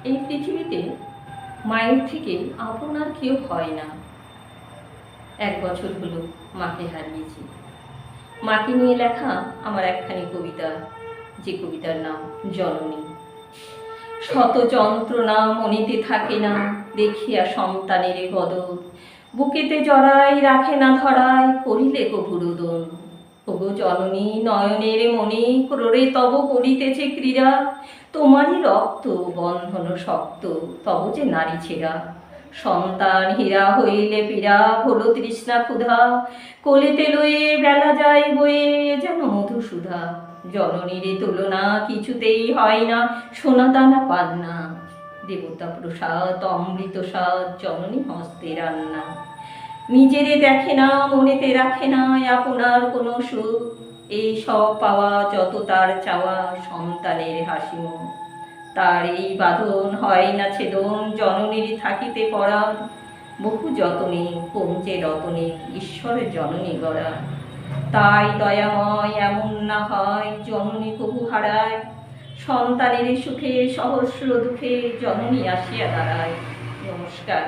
এই পৃথিবীতে মায়ের থেকে আপন আর কেউ হয় না। 1 বছর হলো মাকে হারিয়েছি। মাকে নিয়ে লেখা আমার একখানি কবিতা, যে কবিতার নাম জননী। শত যন্ত্রণা মনেতে থাকে না, দেখিয়া সন্তানের বদন। বুকেতে জড়াই রাখে না ধরায়, করিলে কভুরোদন। ওগো জননী নয়নের মণি, ক্রোড়ে তব করিতেছে ক্রীড়া। তোমারই রক্ত বন্ধন শক্ত, তব যে নারী ছেঁড়া। সন্তান হীরা হইলে পীড়া, হলো তৃষ্ণা ক্ষুধা। কোলেতে লয়ে বেলা যায় বয়ে, যেন মধুসূধা। জননীর তুলনা কিছুতেই হয় না, সোনা দানা পান না। দেবতা প্রসাদ অমৃত স্বাদ, জননী হস্তে রান্না। নিজেরে দেখে না, মনেতে রাখে না আপনার কোনো সুখ। এই সব পাওয়া যত তার চাওয়া, সন্তানের হাসি মুখ। তার এই বাঁধন হয় না ছেদন, জননীর থাকিতে পরাণ। বহু যতনে পঞ্চে রতনে, ঈশ্বরের জননী গড়া। তাই দয়াময় এমন না হয়, জননী কবু হারায়। সন্তানের সুখে সহস্র দুঃখে, জননী আসিয়া দাঁড়ায়। নমস্কার।